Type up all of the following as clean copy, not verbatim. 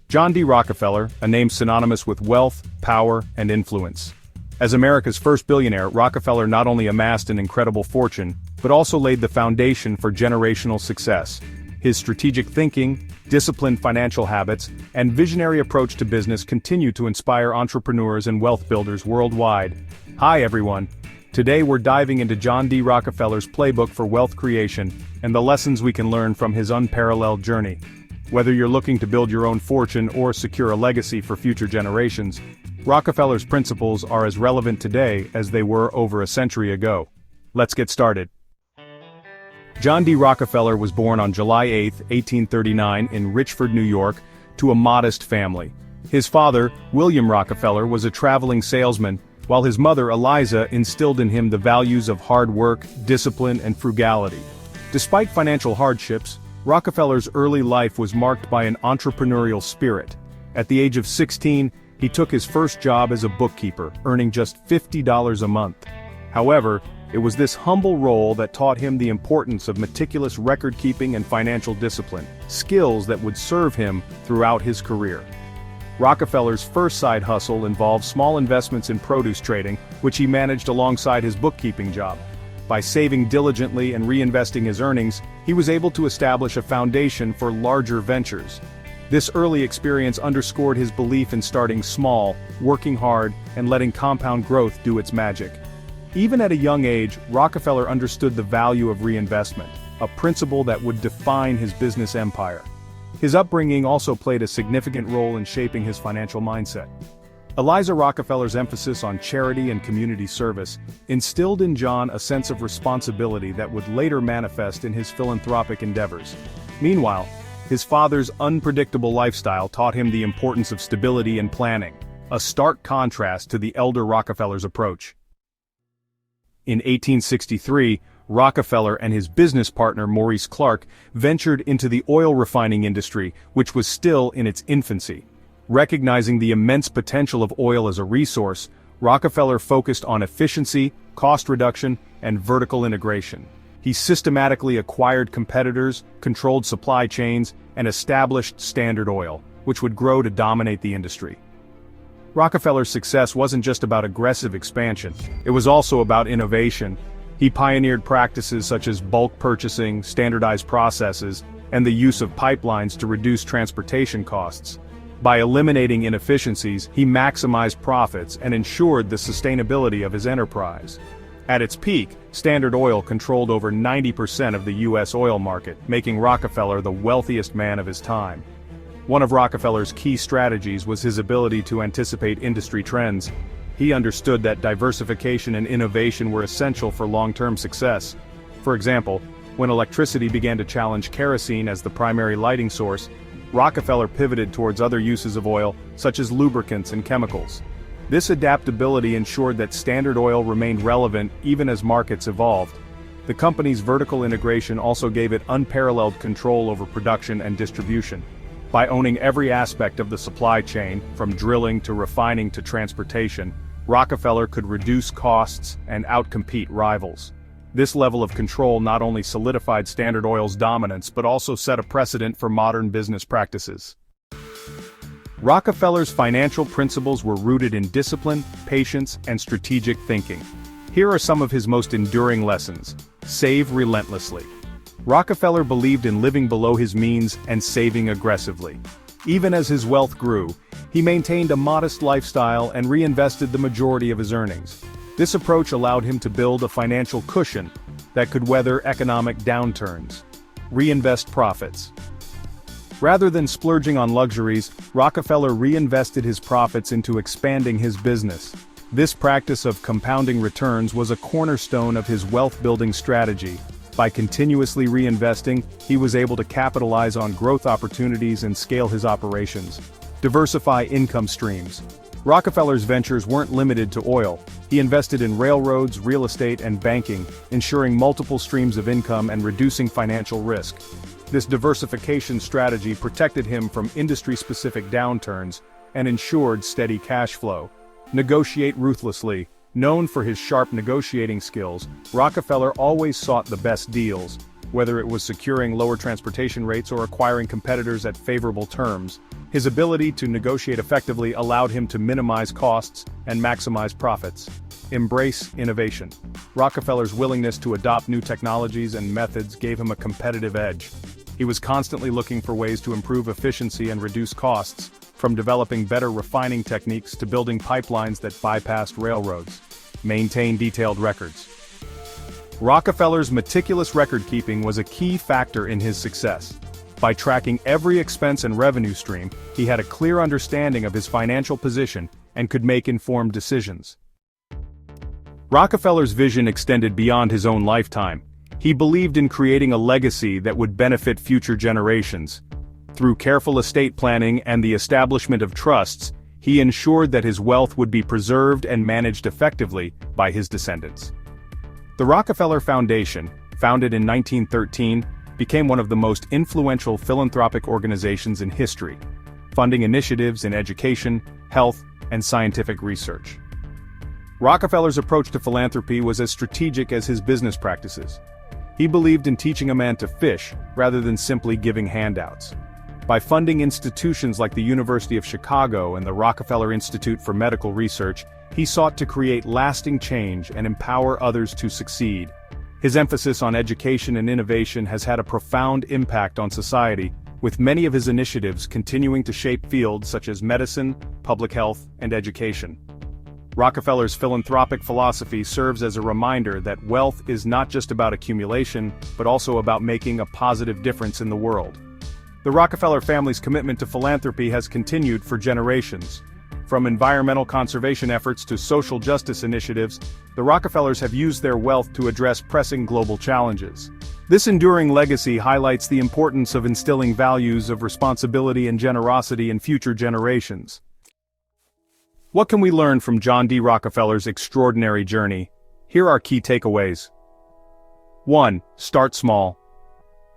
John D. Rockefeller, a name synonymous with wealth, power, and influence. As America's first billionaire, Rockefeller not only amassed an incredible fortune, but also laid the foundation for generational success. His strategic thinking, disciplined financial habits, and visionary approach to business continue to inspire entrepreneurs and wealth builders worldwide. Hi everyone. Today we're diving into John D. Rockefeller's playbook for wealth creation and the lessons we can learn from his unparalleled journey. Whether you're looking to build your own fortune or secure a legacy for future generations, Rockefeller's principles are as relevant today as they were over a century ago. Let's get started. John D. Rockefeller was born on July 8, 1839 in Richford, New York, to a modest family. His father, William Rockefeller, was a traveling salesman, while his mother, Eliza, instilled in him the values of hard work, discipline, and frugality. Despite financial hardships, Rockefeller's early life was marked by an entrepreneurial spirit. At the age of 16, he took his first job as a bookkeeper, earning just $50 a month. However, it was this humble role that taught him the importance of meticulous record-keeping and financial discipline, skills that would serve him throughout his career. Rockefeller's first side hustle involved small investments in produce trading, which he managed alongside his bookkeeping job. By saving diligently and reinvesting his earnings, he was able to establish a foundation for larger ventures. This early experience underscored his belief in starting small, working hard, and letting compound growth do its magic. Even at a young age, Rockefeller understood the value of reinvestment, a principle that would define his business empire. His upbringing also played a significant role in shaping his financial mindset. Eliza Rockefeller's emphasis on charity and community service instilled in John a sense of responsibility that would later manifest in his philanthropic endeavors. Meanwhile, his father's unpredictable lifestyle taught him the importance of stability and planning, a stark contrast to the elder Rockefeller's approach. In 1863, Rockefeller and his business partner Maurice Clark ventured into the oil refining industry, which was still in its infancy. Recognizing the immense potential of oil as a resource, Rockefeller focused on efficiency, cost reduction, and vertical integration. He systematically acquired competitors, controlled supply chains, and established Standard Oil, which would grow to dominate the industry. Rockefeller's success wasn't just about aggressive expansion, it was also about innovation. He pioneered practices such as bulk purchasing, standardized processes, and the use of pipelines to reduce transportation costs. By eliminating inefficiencies, he maximized profits and ensured the sustainability of his enterprise. At its peak, Standard Oil controlled over 90% of the U.S. oil market, making Rockefeller the wealthiest man of his time. One of Rockefeller's key strategies was his ability to anticipate industry trends. He understood that diversification and innovation were essential for long-term success. For example, when electricity began to challenge kerosene as the primary lighting source, Rockefeller pivoted towards other uses of oil, such as lubricants and chemicals. This adaptability ensured that Standard Oil remained relevant even as markets evolved. The company's vertical integration also gave it unparalleled control over production and distribution. By owning every aspect of the supply chain, from drilling to refining to transportation, Rockefeller could reduce costs and outcompete rivals. This level of control not only solidified Standard Oil's dominance but also set a precedent for modern business practices. Rockefeller's financial principles were rooted in discipline, patience, and strategic thinking. Here are some of his most enduring lessons. Save relentlessly. Rockefeller believed in living below his means and saving aggressively. Even as his wealth grew, he maintained a modest lifestyle and reinvested the majority of his earnings. This approach allowed him to build a financial cushion that could weather economic downturns. Reinvest profits. Rather than splurging on luxuries, Rockefeller reinvested his profits into expanding his business. This practice of compounding returns was a cornerstone of his wealth-building strategy. By continuously reinvesting, he was able to capitalize on growth opportunities and scale his operations. Diversify income streams. Rockefeller's ventures weren't limited to oil. He invested in railroads, real estate, and banking, ensuring multiple streams of income and reducing financial risk. This diversification strategy protected him from industry-specific downturns and ensured steady cash flow. Negotiate ruthlessly. Known for his sharp negotiating skills, Rockefeller always sought the best deals. whether it was securing lower transportation rates or acquiring competitors at favorable terms. His ability to negotiate effectively allowed him to minimize costs and maximize profits. Embrace innovation. Rockefeller's willingness to adopt new technologies and methods gave him a competitive edge. He was constantly looking for ways to improve efficiency and reduce costs, from developing better refining techniques to building pipelines that bypassed railroads. Maintain detailed records. Rockefeller's meticulous record-keeping was a key factor in his success. By tracking every expense and revenue stream, he had a clear understanding of his financial position and could make informed decisions. Rockefeller's vision extended beyond his own lifetime. He believed in creating a legacy that would benefit future generations. Through careful estate planning and the establishment of trusts, he ensured that his wealth would be preserved and managed effectively by his descendants. The Rockefeller Foundation, founded in 1913, became one of the most influential philanthropic organizations in history, funding initiatives in education, health, and scientific research. Rockefeller's approach to philanthropy was as strategic as his business practices. He believed in teaching a man to fish rather than simply giving handouts. By funding institutions like the University of Chicago and the Rockefeller Institute for Medical Research, he sought to create lasting change and empower others to succeed. His emphasis on education and innovation has had a profound impact on society, with many of his initiatives continuing to shape fields such as medicine, public health, and education. Rockefeller's philanthropic philosophy serves as a reminder that wealth is not just about accumulation, but also about making a positive difference in the world. The Rockefeller family's commitment to philanthropy has continued for generations. From environmental conservation efforts to social justice initiatives, the Rockefellers have used their wealth to address pressing global challenges. This enduring legacy highlights the importance of instilling values of responsibility and generosity in future generations. What can we learn from John D. Rockefeller's extraordinary journey? Here are key takeaways. 1. Start small.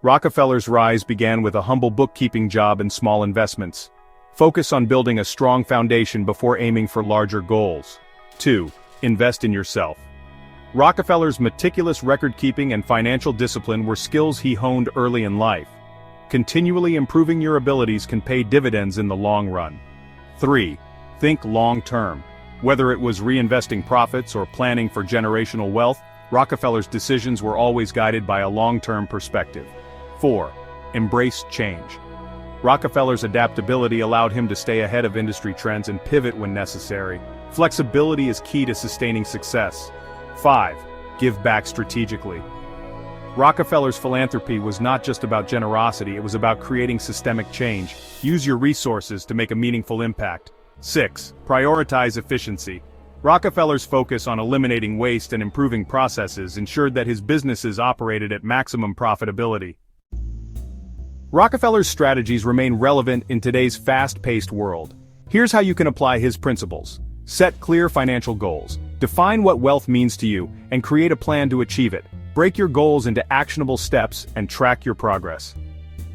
Rockefeller's rise began with a humble bookkeeping job and small investments. Focus on building a strong foundation before aiming for larger goals. 2. Invest in yourself. Rockefeller's meticulous record-keeping and financial discipline were skills he honed early in life. Continually improving your abilities can pay dividends in the long run. 3. Think long-term. Whether it was reinvesting profits or planning for generational wealth, Rockefeller's decisions were always guided by a long-term perspective. 4. Embrace change. Rockefeller's adaptability allowed him to stay ahead of industry trends and pivot when necessary. Flexibility is key to sustaining success. 5. Give back strategically. Rockefeller's philanthropy was not just about generosity, it was about creating systemic change. Use your resources to make a meaningful impact. 6. Prioritize efficiency. Rockefeller's focus on eliminating waste and improving processes ensured that his businesses operated at maximum profitability. Rockefeller's strategies remain relevant in today's fast-paced world. Here's how you can apply his principles. Set clear financial goals. Define what wealth means to you, and create a plan to achieve it. Break your goals into actionable steps and track your progress.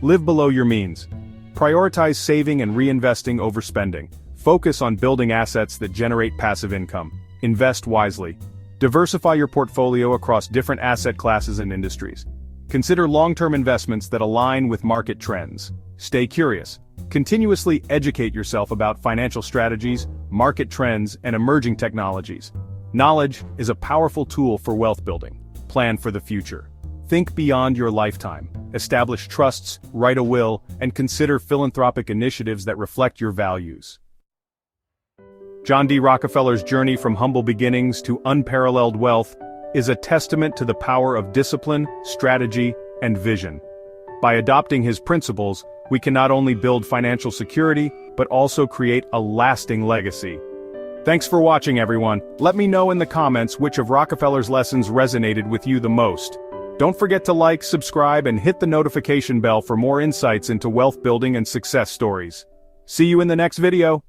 Live below your means. Prioritize saving and reinvesting over spending. Focus on building assets that generate passive income. Invest wisely. Diversify your portfolio across different asset classes and industries. Consider long-term investments that align with market trends. Stay curious. Continuously educate yourself about financial strategies, market trends, and emerging technologies. Knowledge is a powerful tool for wealth building. Plan for the future. Think beyond your lifetime. Establish trusts, write a will, and consider philanthropic initiatives that reflect your values. John D. Rockefeller's journey from humble beginnings to unparalleled wealth is a testament to the power of discipline, strategy, and vision. By adopting his principles, we can not only build financial security, but also create a lasting legacy. Thanks for watching, everyone. Let me know in the comments which of Rockefeller's lessons resonated with you the most. Don't forget to like, subscribe, and hit the notification bell for more insights into wealth building and success stories. See you in the next video.